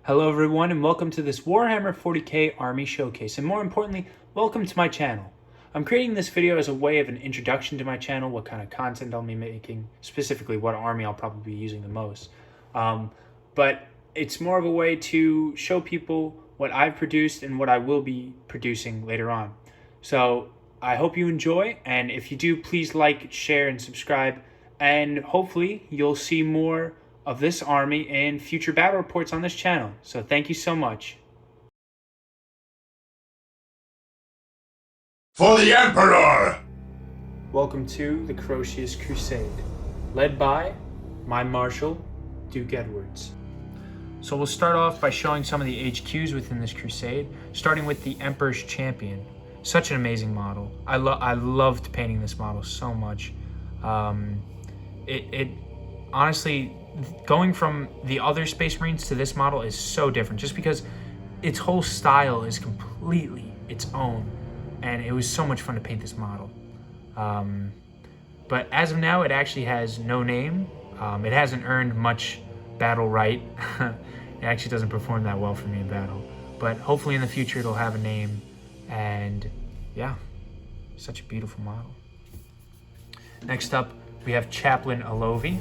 Hello everyone and welcome to this Warhammer 40k Army Showcase, and more importantly, welcome to my channel. I'm creating this video as a way of an introduction to my channel, what kind of content I'll be making, specifically what army I'll probably be using the most. But it's more of a way to show people what I've produced and what I will be producing later on. So I hope you enjoy, and if you do, please like, share, and subscribe, and hopefully you'll see more of this army in future battle reports on this channel. So thank you so much. For the Emperor! Welcome to the Croceus Crusade, led by my Marshal, Duke Edwards. So we'll start off by showing some of the HQs within this crusade, starting with the Emperor's Champion. Such an amazing model. I loved painting this model so much. It honestly, going from the other Space Marines to this model is so different, just because its whole style is completely its own, and it was so much fun to paint this model. But as of now, it actually has no name. It hasn't earned much battle right. It actually doesn't perform that well for me in battle, but hopefully in the future it'll have a name. And yeah, such a beautiful model. Next up, we have Chaplain Alovi,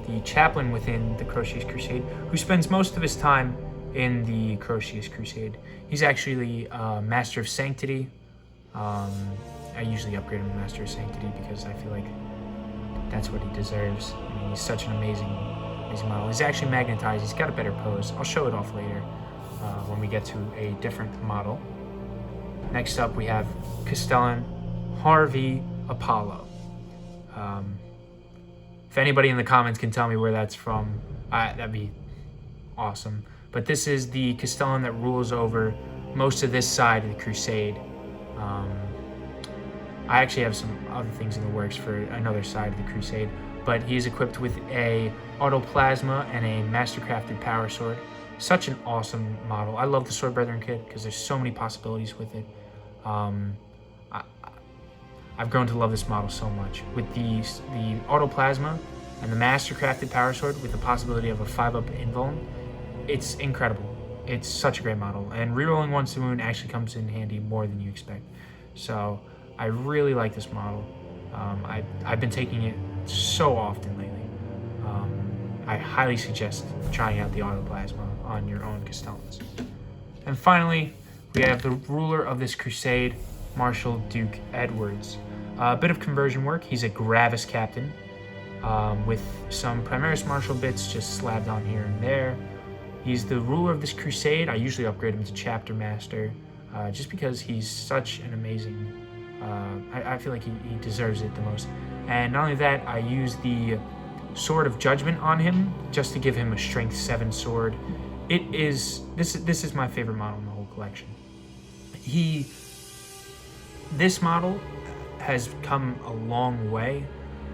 the chaplain within the Croceus Crusade, who spends most of his time in the Croceus Crusade. He's actually Master of Sanctity. I usually upgrade him to Master of Sanctity because I feel like that's what he deserves. I mean, he's such an amazing model. He's actually magnetized. He's got a better pose. I'll show it off later when we get to a different model. Next up, we have Castellan Harvey Apollo. If anybody in the comments can tell me where that's from, that'd be awesome. But this is the Castellan that rules over most of this side of the Crusade. I actually have some other things in the works for another side of the Crusade, but he's equipped with a Autoplasma and a Mastercrafted Power Sword. Such an awesome model. I love the Sword Brethren kit because there's so many possibilities with it. I've grown to love this model so much. With the Autoplasma and the Mastercrafted Power Sword with the possibility of a 5-up invuln, it's incredible. It's such a great model. And rerolling once a wound actually comes in handy more than you expect. So I really like this model. I've been taking it so often lately. I highly suggest trying out the Autoplasma on your own Castellans. And finally, we have the ruler of this crusade, Marshal Duke Edwards. A bit of conversion work. He's a Gravis captain with some Primaris Marshal bits just slabbed on here and there. He's the ruler of this crusade. I usually upgrade him to Chapter Master just because he's such an amazing... I feel like he deserves it the most. And not only that, I use the Sword of Judgment on him just to give him a Strength 7 sword. This is my favorite model in the whole collection. This model has come a long way.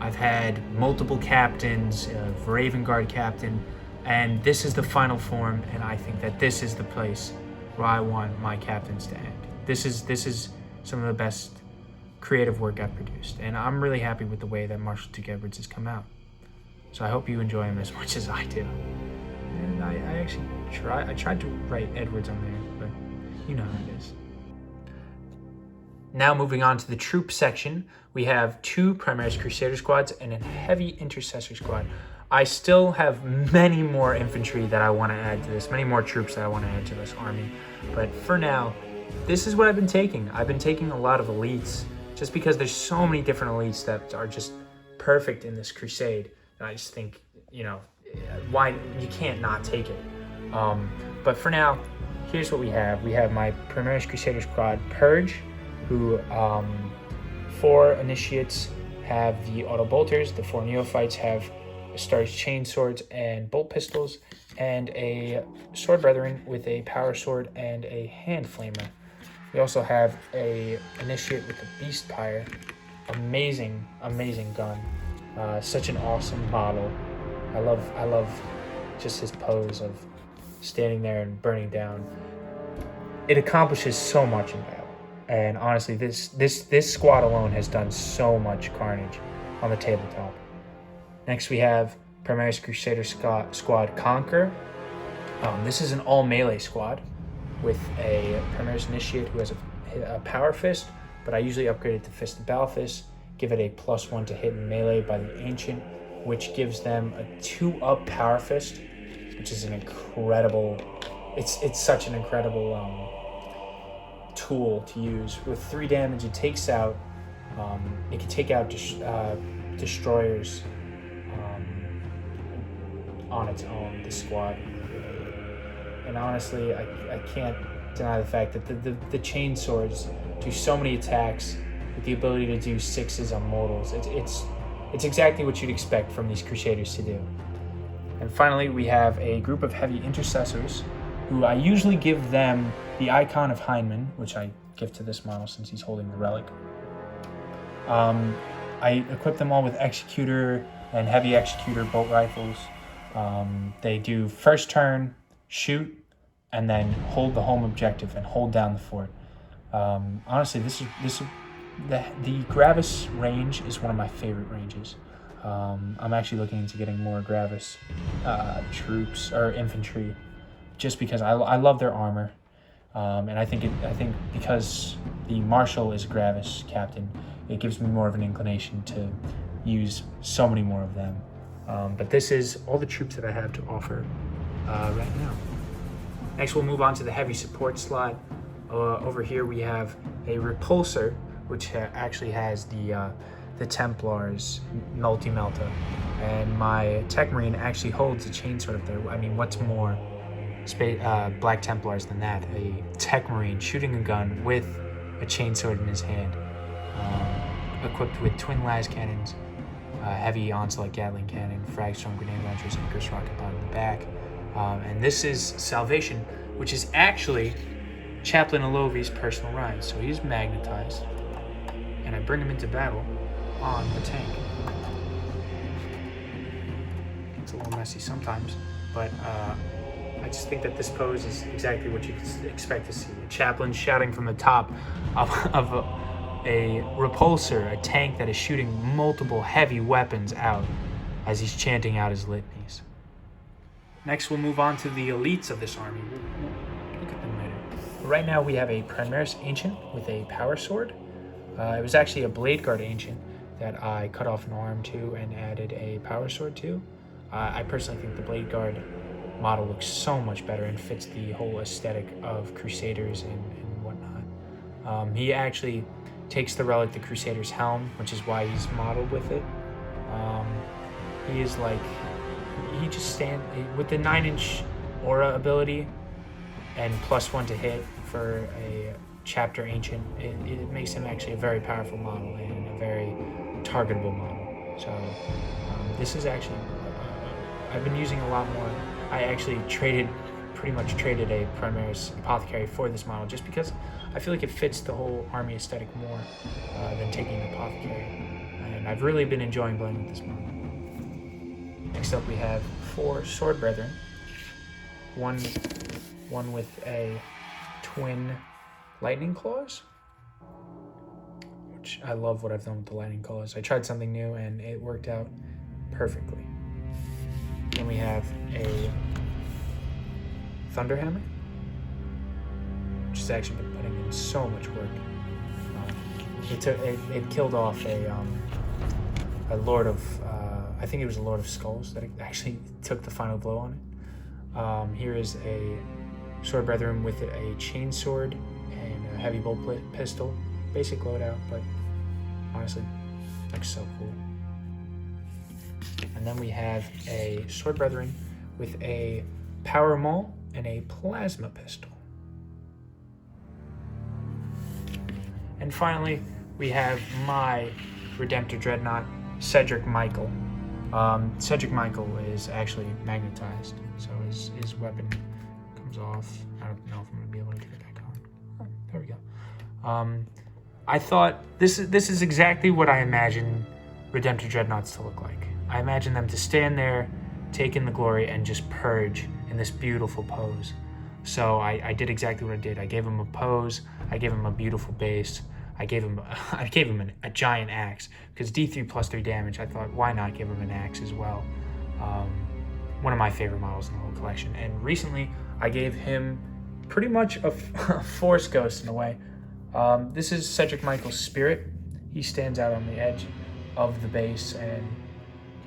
I've had multiple captains, Raven Guard captain, and this is the final form, and I think that this is the place where I want my captains to end. This is some of the best creative work I've produced, and I'm really happy with the way that Marshal Duke Edwards has come out. So I hope you enjoy him as much as I do. And I actually tried to write Edwards on there, but you know how it is. Now moving on to the troop section, we have 2 Primaris Crusader squads and a heavy Intercessor squad. I still have many more infantry that I want to add to this, many more troops that I want to add to this army. But for now, this is what I've been taking. I've been taking a lot of elites, just because there's so many different elites that are just perfect in this crusade. And I just think, you know, why you can't not take it. But for now, here's what we have. We have my Primaris Crusader squad, Purge, who 4 initiates have the auto bolters, the 4 neophytes have Star's chain swords and bolt pistols, and a sword brethren with a power sword and a hand flamer. We also have a initiate with a beast pyre. Amazing gun. Such an awesome model. I love just his pose of standing there and burning down. It accomplishes so much in battle. And honestly, this squad alone has done so much carnage on the tabletop. Next we have Primaris Crusader Squad Conquer. This is an all melee squad with a Primaris Initiate who has a Power Fist, but I usually upgrade it to Fist of Balthus, give it a +1 to hit in melee by the Ancient, which gives them a 2-up Power Fist, which is an incredible, it's such an incredible tool to use. With 3 damage, it takes out, it can take out destroyers on its own, the squad. And honestly, I can't deny the fact that the chain swords do so many attacks with the ability to do 6s on mortals. It's exactly what you'd expect from these Crusaders to do. And finally, we have a group of heavy intercessors who I usually give them the icon of Hindman, which I give to this model since he's holding the relic. I equip them all with Executor and Heavy Executor bolt rifles. They do first turn, shoot, and then hold the home objective and hold down the fort. Honestly, the Gravis range is one of my favorite ranges. I'm actually looking into getting more Gravis troops or infantry, just because I love their armor, and I think because the Marshal is Gravis captain, it gives me more of an inclination to use so many more of them. But this is all the troops that I have to offer right now. Next, we'll move on to the heavy support slot. Over here we have a repulsor, which actually has the Templars multi-melta, and my Tech Marine actually holds a chainsword up there. I mean, what's more Black Templars than that? A Tech Marine shooting a gun with a chainsword in his hand, equipped with twin las cannons, heavy onslaught Gatling cannon, frag storm grenade launchers, and Icarus rocket pod in the back. And this is Salvation, which is actually Chaplain Alovi's personal ride. So he's magnetized, and I bring him into battle on the tank. It's a little messy sometimes, but I just think that this pose is exactly what you expect to see. A chaplain shouting from the top of a repulsor, a tank that is shooting multiple heavy weapons out as he's chanting out his litanies. Next, we'll move on to the elites of this army. We'll look at them later. Right now, we have a Primaris Ancient with a Power Sword. It was actually a Blade Guard Ancient that I cut off an arm to and added a Power Sword to. I personally think the Blade Guard model looks so much better and fits the whole aesthetic of Crusaders and whatnot. He actually takes the relic, the Crusader's helm, which is why he's modeled with it. He is like, he just stands with the 9-inch aura ability and +1 to hit for a chapter ancient. It makes him actually a very powerful model and a very targetable model. So this is actually, I've been using a lot more. I actually pretty much traded a Primaris Apothecary for this model just because I feel like it fits the whole army aesthetic more than taking an Apothecary. And I've really been enjoying playing with this model. Next up we have 4 Sword Brethren. One with a twin Lightning Claws, which I love what I've done with the Lightning Claws. I tried something new and it worked out perfectly. Then we have a Thunderhammer, which has actually been putting in so much work. It killed off a Lord of, I think it was a Lord of Skulls that actually took the final blow on it. Here is a Sword Brethren with a chainsword and a heavy bolt pistol. Basic loadout, but honestly, looks so cool. And then we have a Sword Brethren with a Power Maul and a Plasma Pistol. And finally, we have my Redemptor Dreadnought, Cedric Michael. Cedric Michael is actually magnetized, so his weapon comes off. I don't know if I'm going to be able to get it back on. Oh, there we go. I thought this is exactly what I imagine Redemptor Dreadnoughts to look like. I imagine them to stand there, take in the glory, and just purge in this beautiful pose. So I did exactly what I did. I gave him a pose. I gave him a beautiful base. I gave him a giant axe because D3 +3 damage. I thought, why not give him an axe as well? one of my favorite models in the whole collection. And recently, I gave him pretty much a Force Ghost in a way. This is Cedric Michael's Spirit. He stands out on the edge of the base and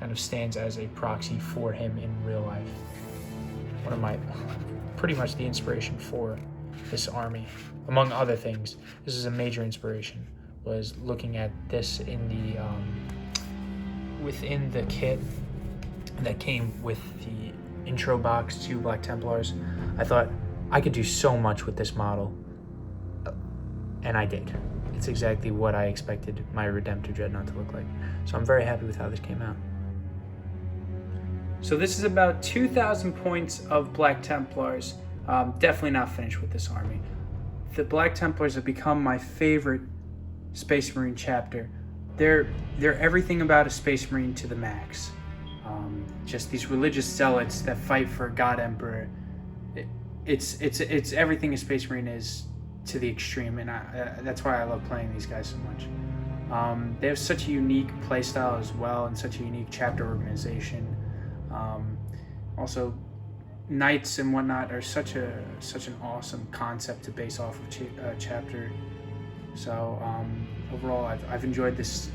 kind of stands as a proxy for him in real life. One of my, pretty much the inspiration for this army, among other things. This is a major inspiration, was looking at this in the, within the kit that came with the intro box to Black Templars. I thought I could do so much with this model, and I did. It's exactly what I expected my Redemptor Dreadnought to look like. So I'm very happy with how this came out. So this is about 2,000 points of Black Templars. Definitely not finished with this army. The Black Templars have become my favorite Space Marine chapter. They're everything about a Space Marine to the max. Just these religious zealots that fight for God Emperor. It's everything a Space Marine is to the extreme, and that's why I love playing these guys so much. They have such a unique playstyle as well, and such a unique chapter organization. Also, knights and whatnot are such an awesome concept to base off of chapter. So overall, I've enjoyed this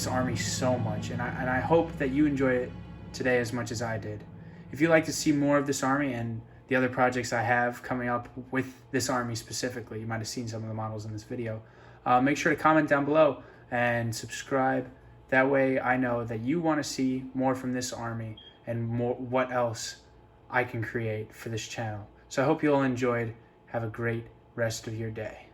army so much, and I hope that you enjoy it today as much as I did. If you'd like to see more of this army and the other projects I have coming up with this army specifically, you might have seen some of the models in this video, make sure to comment down below and subscribe. That way I know that you want to see more from this army and more what else I can create for this channel. So I hope you all enjoyed. Have a great rest of your day.